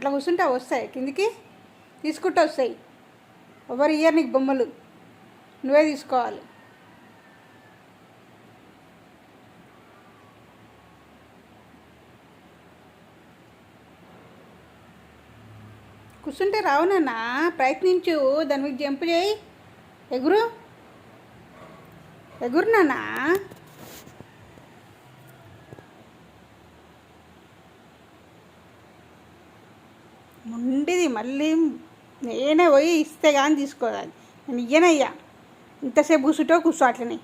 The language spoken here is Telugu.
అట్లా కూర్చుంటే వస్తాయి కిందికి, తీసుకుంటూ వస్తాయి. ఎవరు ఇయ్యరు నీకు బొమ్మలు, నువ్వే తీసుకోవాలి. కూర్చుంటే రావు నాన్న, ప్రయత్నించు, దాని మీద జంప్ చేయి, ఎగురు ఎగురు నాన్న. ముండిది మళ్ళీ నేనే పోయి ఇస్తే కానీ తీసుకోవాలి. నేను ఇయ్యనయ్యా, ఇంతసేపు కూర్చుంటో కూర్చో అట్లనే.